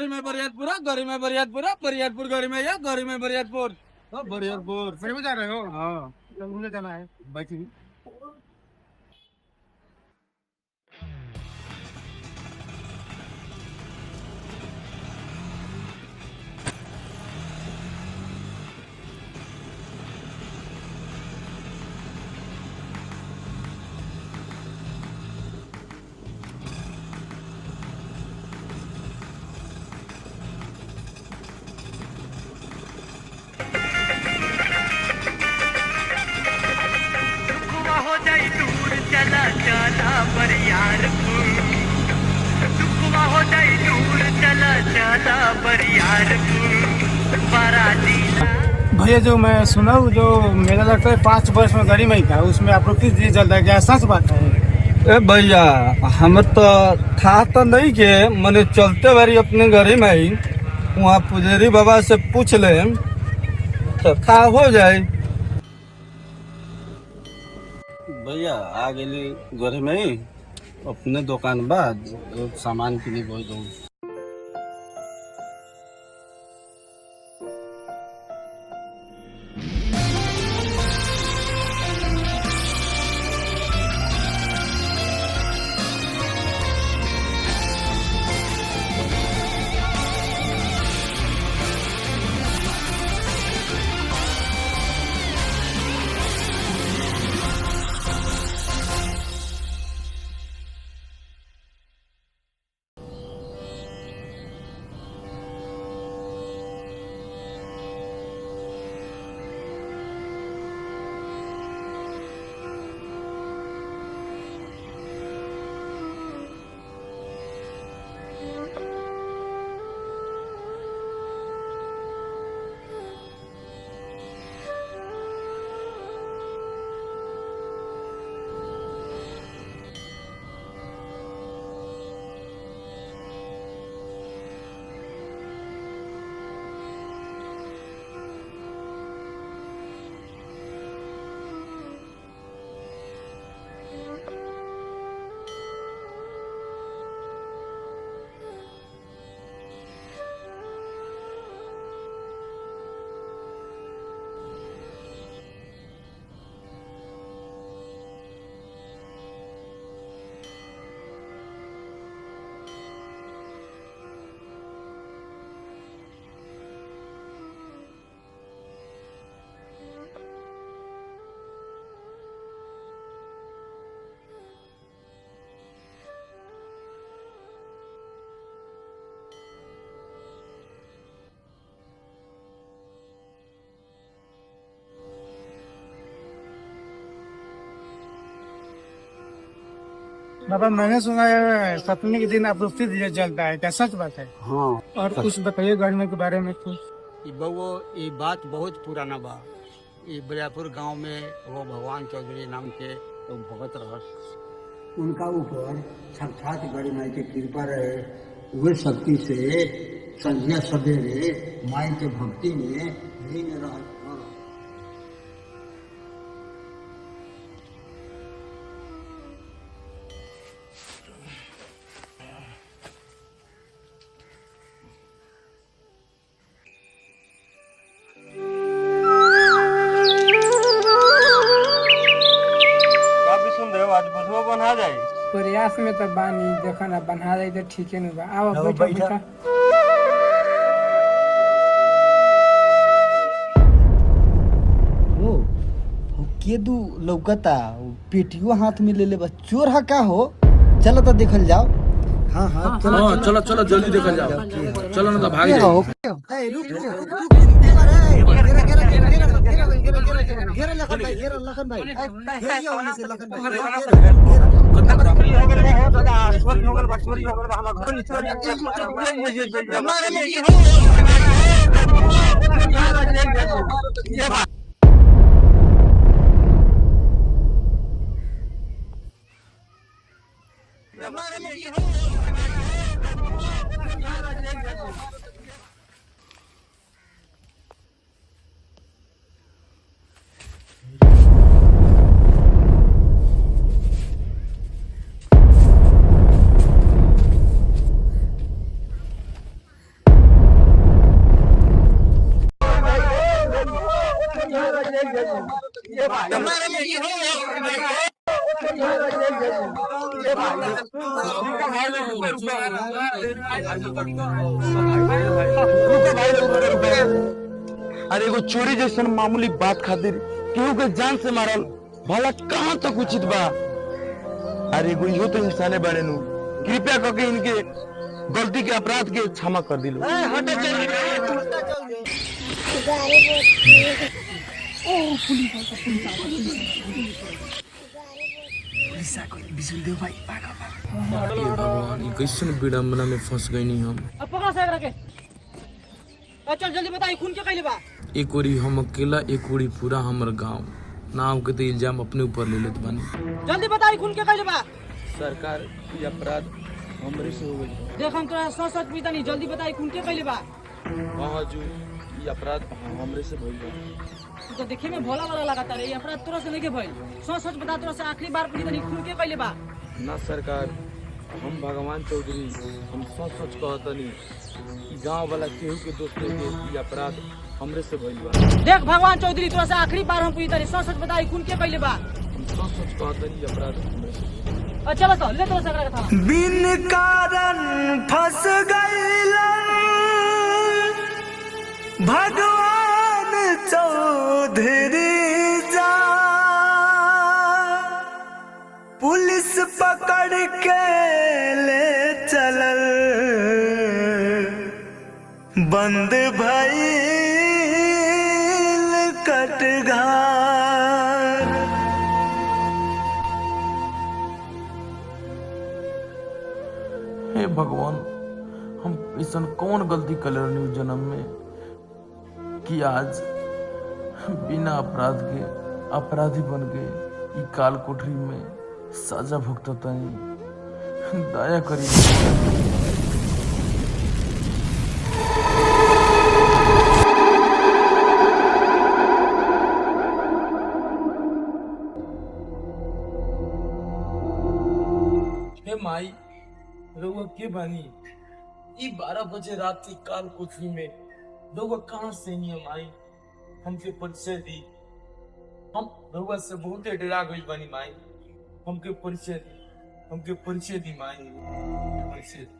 गरी में बरियातपुरा, गरी में बरियातपुरा, बरियातपुर गरी में या गरी में बरियातपुर। बरियातपुर सही में जा रहे हो? हाँ, मुझे जाना है। बैठिए। भैया जो मैं सुना हूँ, जो मेरा लगता है 5 वर्ष में गाड़ी में ही था, उसमें आप लोग किस लिए चलता है, क्या सच बात है? ए भैया, हमें तो था तो नहीं के मैंने चलते बारी अपने गाड़ी में ही वहाँ पुजारी बाबा से पूछ ले तो था हो जाए। भैया आ गई घर में ही अपने दुकान बाद सामान के लिए बोल दो। बाबा मैंने सुना है सप्तमी के दिन आप लोग फिर चलता है, क्या सच बात है? हाँ, और कुछ बताइए गाड़ी के बारे में कुछ। ये बात बहुत पुराना बा। ये बरियापुर गांव में वो भगवान चौधरी नाम के तो भगत रहस, उनका ऊपर साक्षात बड़ी माई के कृपा रहे। वे शक्ति से संध्या सवेरे माई के भक्ति में लीन रह। बना जाए प्रयास में तो बानी, देखो ना बना जाए तो ठीक है ना। आओ बैठा। के दू लौकता पेटियो हाथ में ले ले, बस चोर है का हो? चलो तो देखल जाओ। हाँ हाँ चलो चलो जल्दी देखल जाओ। चलो ना तो भाग जाओ। अरे एगो चोरी जैसन मामूली बात खातिर केहू के जान से मारल भला कहाँ तक उचित बा। अरे एगो इहो तो इंसाने बड़े नु, कृपया करके इनके गलती के अपराध के क्षमा कर दिलो। भगवान ये कैसे विडम्बना में फंस गई नहीं हम। अब पकड़ा साग रखे। चल जल्दी बताई खून के कैले बा। एक ओरी हम अकेला, एक ओरी पूरा हमर गांव। नाम के तो इल्जाम अपने ऊपर ले लेत बानी। जल्दी बताई खून के कैले बा। सरकार ये अपराध हमरे से हो गई। देख हम तोरा सच सच पूछता नहीं, जल्दी बताई खून के कैले बा। हाँ जो ये अपराध हमरे से भइल बा। तू तो देखे में भोला वाला लगाता रे, ये अपराध तोरा से नहीं के भइल। सच सच बता, तोरा से आखिरी बार पूछता नहीं खून के कैले बा। ना सरकार, हम भगवान चौधरी हम सच सच कहतनी कि गांव वाला केहू के दोस्त के ये अपराध हमरे से भइल बा। देख भगवान चौधरी, तोरा से आखिरी बार हम पूछता नहीं, सच सच बताई खून के कैले बा। हम सच सच कहतनी ये अपराध हमरे से। चलो तो ले तोरा साग रखा। बिन कारण फंस गईलन भगवान चौधरी जा, पुलिस पकड़ के ले चलल, बंद भइल कटघार। हे भगवान, हम ऐसा कौन गलती कर रही जन्म में कि आज बिना अपराध के अपराधी बन गए ई काल कोठरी में सजा भुगतता। दया करिए। माई रउआ के बानी? ई 12 बजे रात की काल कोठरी में रउआ कहाँ से नहीं माई? हमके परिचय दी। हम रउआ से बहुत डरा गई बानी माई। हमके परिचय दी, हमके परिचय दी माई, परिचय दी।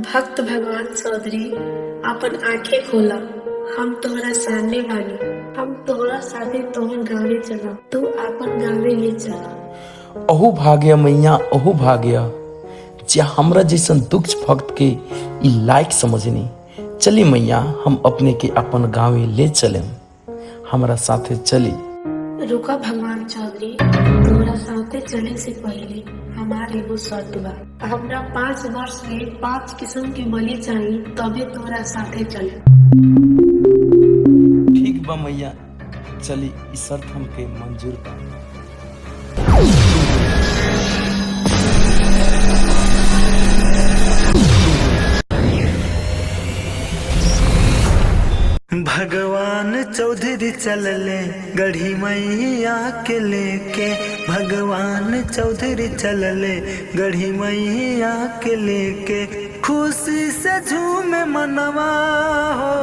भक्त भगवान चौधरी अपन आंखें खोला, हम तोहरा सामने बानी। हम तोहरा साथे तोहर गाँवे चला, तू अपन गाँवे ले चला। अहू भाग्य मैया, अहू भाग्य जे हमरा जैसन दुख भक्त के ई लायक समझनी। चली मैया, हम अपने के अपन गाँवे ले चले, हमरा साथे चली। रुका भगवान चौधरी, तोहरा साथे चले से पहले हमार एगो शर्त बा। हमरा 5 वर्ष में 5 किस्म के बलि चाहिए, तबे तोहरा साथे चले। ठीक बा मैया, चली, ई शर्त हमके मंजूर बा। भगवान चौधरी चलले गढ़ी मैया के लेके, भगवान चौधरी चलले गढ़ी मैया के लेके, खुशी से झूमे मनवा हो,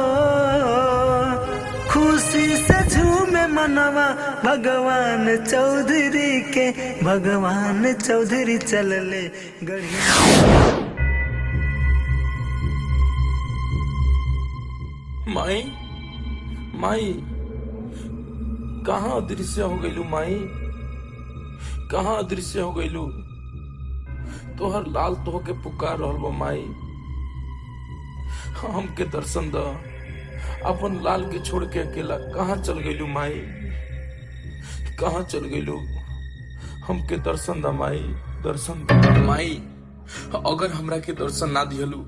खुशी से झूमे मनवा भगवान चौधरी के, भगवान चौधरी चलले गढ़ी। माई, माई कहाँ अदृश्य हो गईलू? माई कहाँ अदृश्य हो गईलू? तोहर लाल तोह के पुकार रहल बा माई, हमके दर्शन द। अपन लाल के छोड़ के अकेला कहाँ चल गईलू माई? कहाँ चल गईलू? हमके दर्शन द माई, दर्शन द माई। अगर हमरा के दर्शन ना दिहलू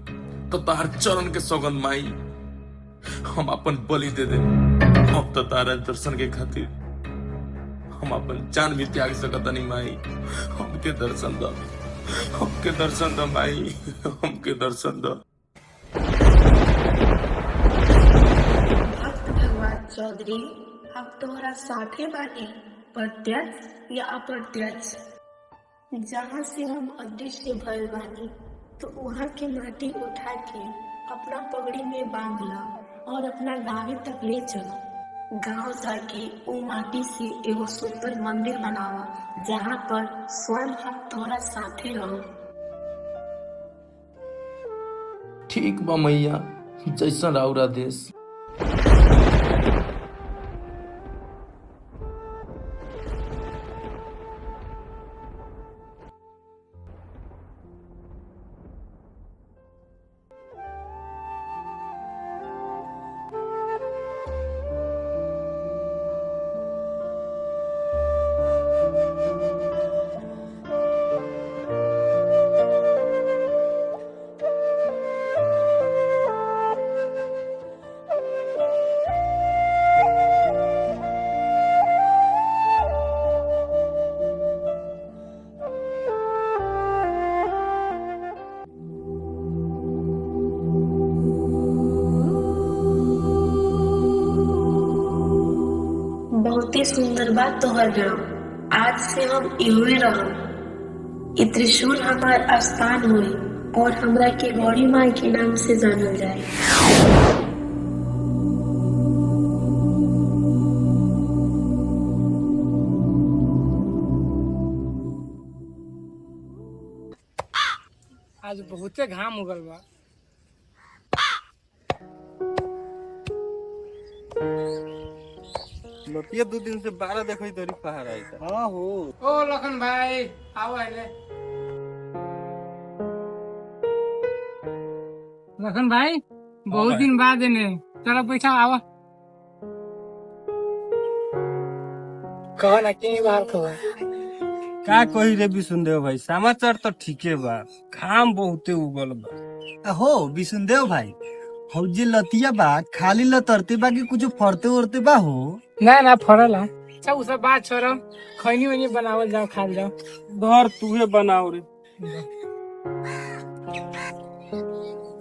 तो तोहर चरण के सौगंध माई, हम अपन बलि दे दे। अब तो तारा दर्शन के खातिर हम अपन जान भी त्याग सकता नहीं माई। हमके दर्शन दो, हमके दर्शन दो माई, हमके दर्शन दो। भक्त भगवान चौधरी, हम तोहरा साथे बानी, प्रत्यक्ष या अप्रत्यक्ष। जहाँ से हम अदृश्य भइल बानी, तो वहाँ के माटी उठा के अपना पगड़ी में बांध ला और अपना गाँव तक ले चलो। गाँव जाके वो माटी से एगो सुंदर मंदिर बनावा, जहाँ पर स्वयं हम तोहरा साथे रहो। ठीक बा मैया, जैसा राउरा देश। बहुते सुंदर बात तोहर गाँव। आज से हम इहुए रहम। इ त्रिशूल हमार स्थान हुई और हमरा के गौरी माई के नाम से जानल जाए। आज बहुते घाम उगल बा। लतिया 2 दिन से 12 देखई तोरी पहाड़ आई था। हां हो ओ लखन भाई आओ आइले। लखन भाई बहुत दिन बाद ने चलो बैठा आवा। कहा ना के बाहर खबर का कही रे विष्णुदेव भाई, समाचार तो ठीके बा, घाम बहुते उगल बा। हो विष्णुदेव भाई, हौजी लतिया बा खाली लतरते बा कि कुछ फरते उरते बा हो? ना फरल है। अच्छा उ सब बात छोड़ो, खैनी वैनी बनावल जाओ, खा जाओ। घर तूहे बनाओ रे।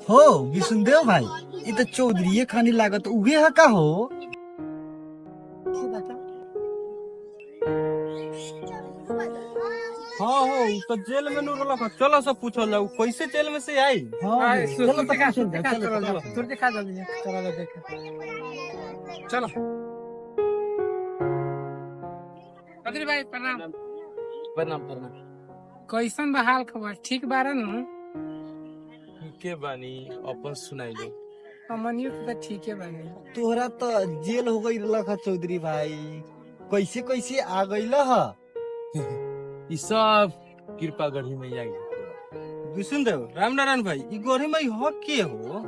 हो विष्णुदेव भाई, ये तो चौधरी खानी लागत उहे है का हो? हाँ हो तो जेल में नूर लखा, चलो सब पूछल जाऊ कैसे जेल में से आई। हाँ चलो चलो देखा चलो तुर देखा जल्दी चलो देखा चलो। कदरी भाई प्रणाम। प्रणाम प्रणाम। कैसन बा हाल खबर? ठीक बारे न? के बानी अपन सुनाई दो। हमनियो तो ठीक है बानी। तोहरा तो जेल हो गई लखा चौधरी भाई, कैसे कैसे आ गई ह? ई सब कृपा गढ़ी मैया की। विष्णुदेव राम नारायण भाई, ई गोरी माई हो के हो?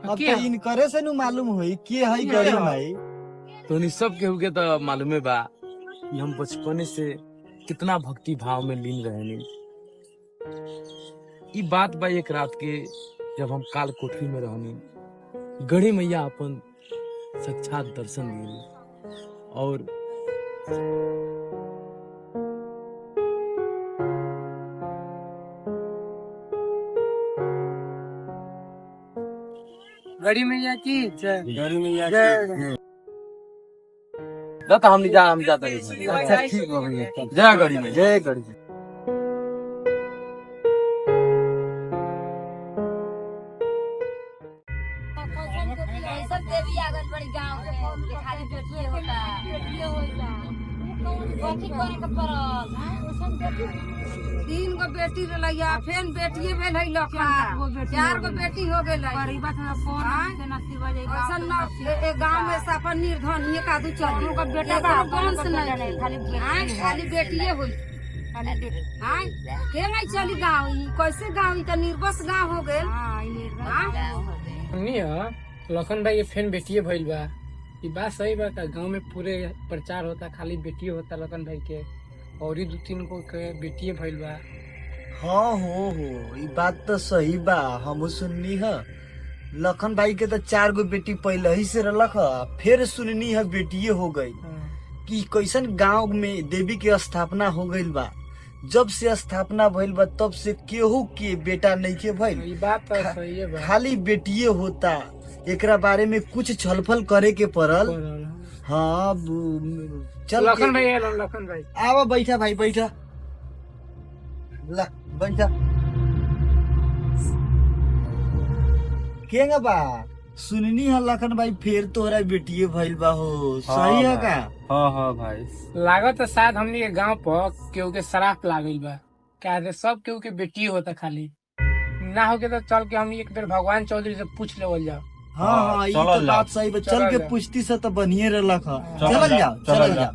अब तो इनकरे से नु मालूम होई के है गड़ी माई। तो नी सब केहू के तो मालूमे बा कि हम बचपने से कितना भक्ति भाव में लीन रहनी। ई बात बा एक रात के जब हम काल कोठरी में रहनी, गढ़ी मैया अपन साक्षात दर्शन दिए और गड़ी मैया की जय। गड़ी मैया जय। दाता हम जाता नहीं। अच्छा ठीक हो भैया, जय गढ़ी में। जय गड़ी। सब देवी आंगनबाड़ी गांव के खाली बेटिए होता, बेटिए होता। कथी करे के परल? 3 गो बेटी रहलैया, फेन बेटिए भेल है लखा। 4 गो बेटी हो गेल है। गरीबत में फोन के नसीब है। ऐसन न ए गांव में सापन निर्धन ये कादू चल। को बेटा का वंश नहीं, खाली बेटिए होई। खाली बेटी हां के नहीं चली गांव। ई कैसे गांव? ई त निर्बस गांव हो गेल। हां ई निर्बस निया लखन भाई ये फेन बेटिए भइल बा। ई बात सही बा का? गांव में पूरे प्रचार होता खाली बेटिए होता लखन भाई के, और ही 2-3 को के बेटिए भइल बा। हाँ हो ये बात तो सही बा, हम सुननी है। लखन भाई के तो 4 गो बेटी पहले ही से रलक है, फिर सुननी है बेटिए हो गई। कि कैसन गांव में देवी के स्थापना हो गईल बा। जब से स्थापना भइल बा तब से केहू के बेटा नहीं के भइल, ये बात तो सही है बा। खाली बेटिए होता। एकरा बारे में कुछ छलफल करे के पड़ल। हाँ चल लखन भाई आलो, लखन भाई आवा, बैठा भाई बैठा, ला बैठा। केंगा बा सुननी है लखन भाई फिर तोहरा बेटिए भइल बा हो, सही है का? हाँ भाई। लागत तो शायद हमनी के गांव पर केहू के शराब लागल बा। क्या रे सब केहू के बेटी होता खाली ना होके तो चल के हम एक बेर भगवान चौधरी से पूछ लेवल जाओ। हाँ ये तो बात सही बा। चल के पूछती से तो बनिए रहलक ह। चल जाओ।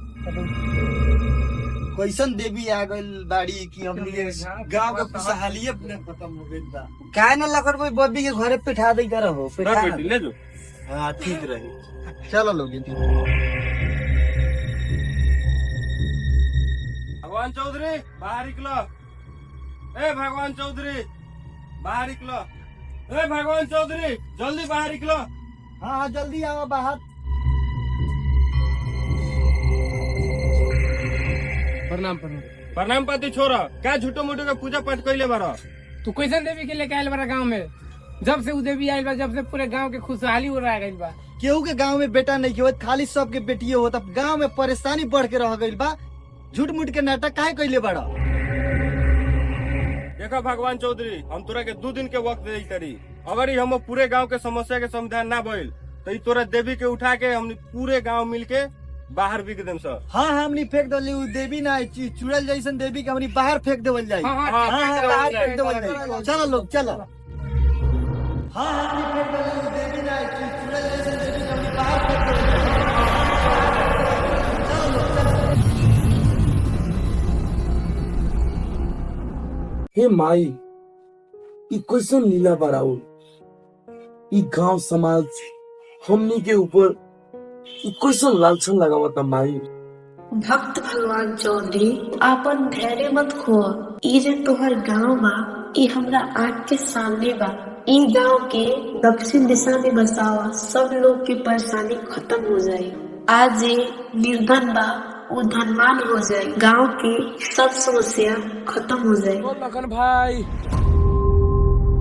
कैसन देवी आ गइल बाड़ी कि हमनी के गांव के खुशहाली अपने खत्म हो गइल बा। काहे ना लखन भाई बब्बी के घरे पिठा दे कर हो, बेटी ले जो। हाँ ठीक रही। चलो लोग भगवान चौधरी बाहर निकलो। ए भगवान चौधरी बाहर निकलो। ए भगवान चौधरी जल्दी बाहर निकलो। हाँ जल्दी आओ बाहर। प्रणाम प्रणाम पाती छोरा, क्या झूठो मूठो का पूजा पाठ कैले बारा? तू कैसन देवी के लेके आयल बड़ा गाँव में? जब से उ देवी आयल बा जब से पूरे गांव के खुशहाली हो रहा गइल बा। केहू के गांव में बेटा नहीं होत, खाली सबके बेटिए होता। गांव में परेशानी बढ़ के रह गइल बा। झूठ मूठ के नाटक काहे कैले बड़ा? देखो भगवान चौधरी, हम तोरा के 2 दिन के वक्त दे तरी। अगर ही हम पूरे गांव के समस्या के समाधान ना भइल तो ई तोरा देवी के उठा के हम पूरे गांव मिल के बाहर बिक देम सर। हाँ हमनी फेंक दली उ देवी ना चुड़ैल जैसन देवी के हमनी बाहर फेंक देवल जाई। हाँ, बाहर फेंक देवल जाई। चलो लोग चलो। हाँ हमनी फेंक दली उ देवी ना चुड़ैल जैसन देवी के हमनी बाहर फेंक देवल जाई। चलो लोग चलो। हे माई, ई कैसन लीला बराउ। ई गांव समाज हमनी के ऊपर ई कैसन लालचन लगावता माई। भक्त भगवान चौधरी आपन धैर्य मत खो। ई जे तोहर गांव बा ई हमरा आँख के सामने बा। ई गांव के दक्षिण दिशा में बसावा, सब लोग की परेशानी खत्म हो जाए। आज जे निर्धन बा वो धनवान हो जाए। गांव के सब समस्या खत्म हो जाए। लखन भाई,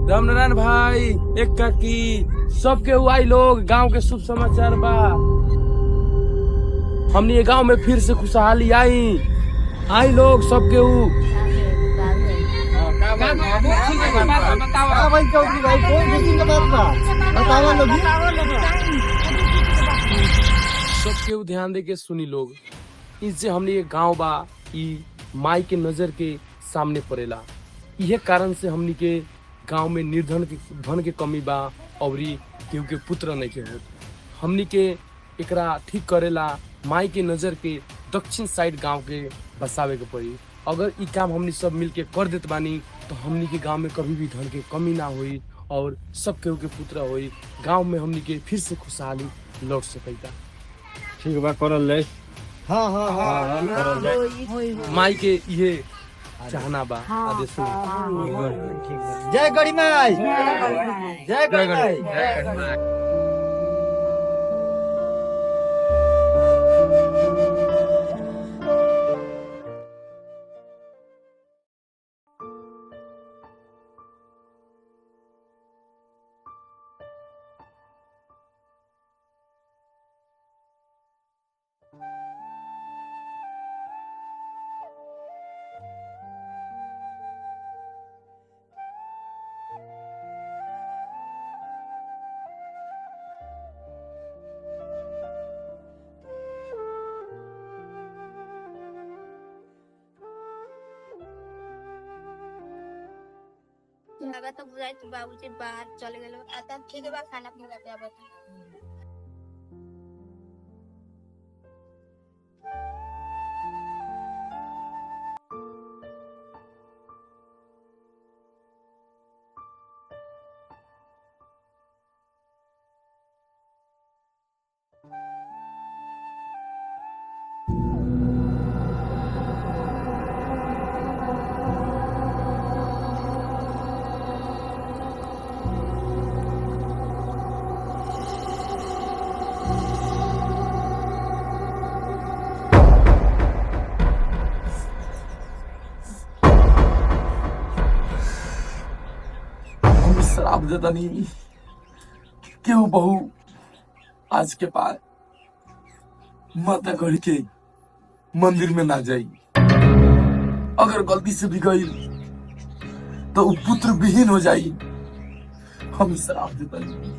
रामनारायण भाई, एक काकी, सबके हुआ लोग गांव के शुभ समाचार बा। हमने ये गांव में फिर से खुशहाली आई लोग सबके भाई चौधरी भाई कौन खुशी का बात बा? बतावा लोग। सबके ध्यान दे के सुनी लोग। इससे हमने ये गांव बा ई माई के नजर के सामने पड़ेला। यह कारण से हमनी के गांव में निर्धन के धन के कमी बा और केहू के पुत्र नहीं के होत। हमनी के एकरा ठीक करेला माई के नजर के दक्षिण साइड गांव के बसावे के पड़ी। अगर ई काम हमनी सब मिल के कर देत बानी तो हमनी के गांव में कभी भी धन के कमी ना होई और सब केहू के पुत्र होई। गांव में हमनी के फिर से खुशहाली लौट सकेगा। ठीक बा करल ले। हाँ हाँ हाँ माई के ये चाहना बा। आदेश जय गढ़ी माई, जय गढ़ी माई। लगा तो बुझाई तो बाबूजी बाहर चले गए। आता ठीक बा, खाना पीना पे आबत। श्राप देता नहीं क्यों बहू आज के बाद माता गढ़ के मंदिर में ना जाई। अगर गलती से भी गई तो वो पुत्र विहीन हो जाई। हम श्राप देता नहीं।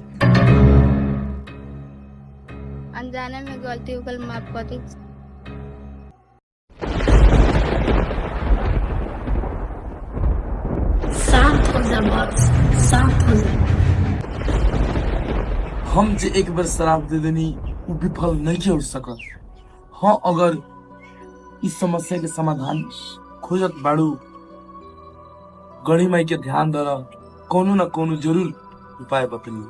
अनजाने में गलती हो गई, माफ कर दी। शांत हो जा बॉस, शांत हो जा। हम जे एक बार श्राप दे देनी वो विफल नहीं हो सकत। हाँ, अगर इस समस्या के समाधान खोजत बाड़ू गढ़ी माई के ध्यान दर कोनो न कोनो जरूर उपाय बतली।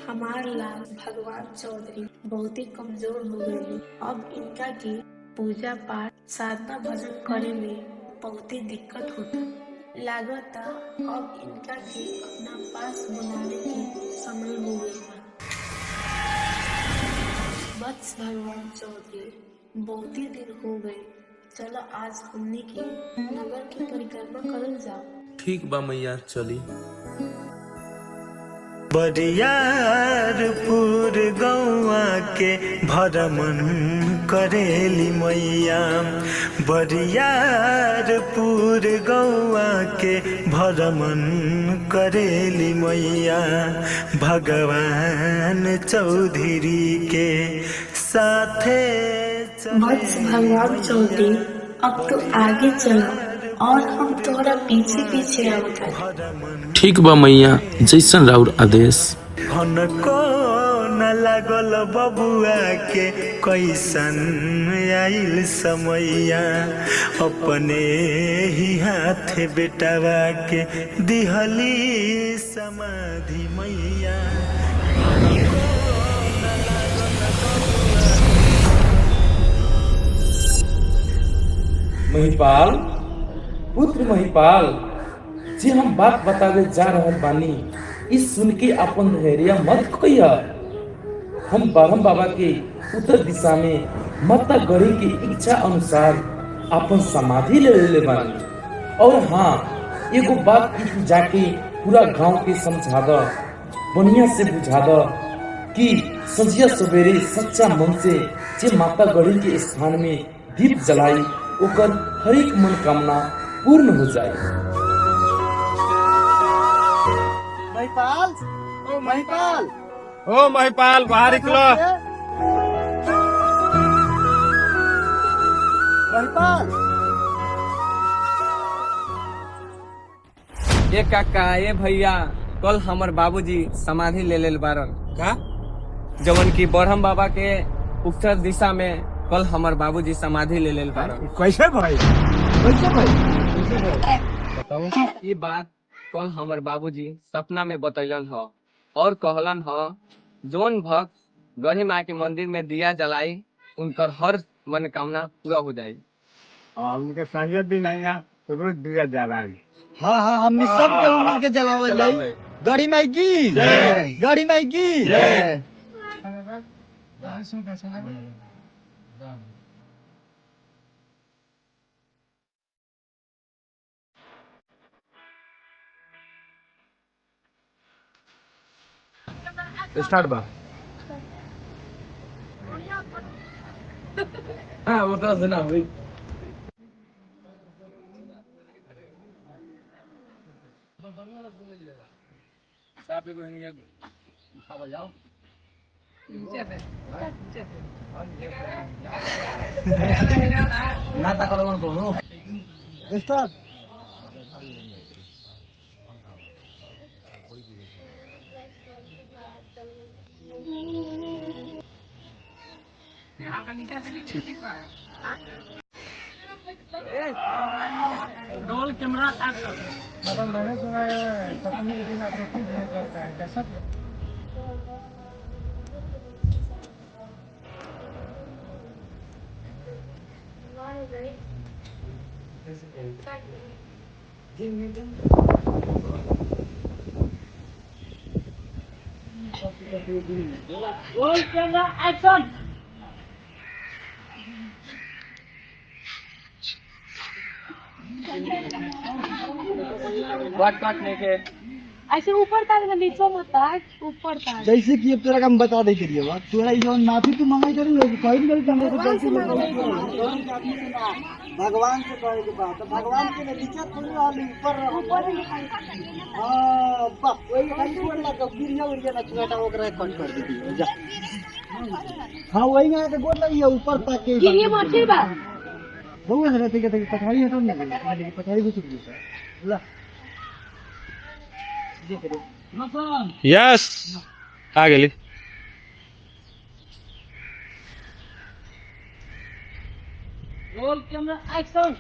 हमार लाल भगवान चौधरी बहुत ही कमजोर हो गए। अब इनका की पूजा पाठ साधना भजन करे में बहुत ही दिक्कत होता। लागत अब इनका की अपना पास बुलाने की समय हो गई है। बस भगवान चौधरी बहुत ही दिन हो गए, चलो आज हमने की नगर की परिक्रमा करल जाओ। ठीक बा मैया, चली। बरियारपुर गौआ के भरमन करेली मैया, बरियारपुर गौआ के भरमन करेली मैया, भगवान चौधरी के साथे। बस भगवान चौधरी अब तो आगे चलो और हम तोरा पीछे पीछे आवत है। ठीक बा मैया, जैसन राउर आदेश। को न लागल बबुआ के कैसन आइल समैया, अपने ही हाथ बेटावा के दिहली समाधि मैया। महिपाल, पुत्र महिपाल जी, हम बात बतावे जा रहल बानी, इस सुन के अपन धैर्य मत खोइया। हम ब्रह्म बाबा के उत्तर दिशा में माता गढ़ी की इच्छा अनुसार अपन समाधि ले ले बानी। और हाँ, एगो बात की जाके पूरा गांव के समझा द, बढ़िया से बुझा द कि संजिया सवेरे सच्चा मन से जे माता गढ़ी के स्थान में दीप जलाई ओकर हर एक मनोकामना पूर्ण हो जाए। महिपाल, ओ महिपाल, ओ महिपाल, बाहर निकलो। महिपाल, ये काका, ये भैया, कल हमर बाबूजी समाधि ले लेल बारन का, जवन की ब्रह्म बाबा के उत्तर दिशा में कल हमर बाबूजी समाधि ले लेल बारन। कैसे भाई? कैसे भाई? बताओ। ये बात कल हमर बाबूजी सपना में बतैलन ह और कहलन ह जोन भक्त गढ़ी माँ के मंदिर में दिया जलाई उनकर हर मनोकामना पूरा हो जाए। उनके संगत भी नहीं है, तो रोज दिया जा रहा है। हाँ हाँ, हमने सब के उनके जलावल जाई। गढ़ी माई की जय, गढ़ी माई की जय। स्टार्ट बा। हाँ, वो तो सुना भाई। नाता करो मन बोलो। स्टार्ट। रोल कैमरा मैंने सुना है सपने के दिन आप रोटी नहीं करता है, कैसा? Roll camera action. ऐसे ऊपर तार में नीचे मत तार, ऊपर तार। जैसे कि अब तेरा काम बता दे करिए बात तोरा जो माफी तू मांगे करी कोई भी गलती हमको गलती भगवान से कहे के बात भगवान के नीचे थोड़ी वाली ऊपर हां बस वही खाली बोलना तो गिरिया उड़िया ना छोटा ओकरा कट कर दी जा। हां वही ना के बोल रही है ऊपर तक के गिरिया मछली बा बहुत रहते के पठारी हटो ना लेकिन पठारी भी छूट गई ला यस आ गेली। Roll camera action.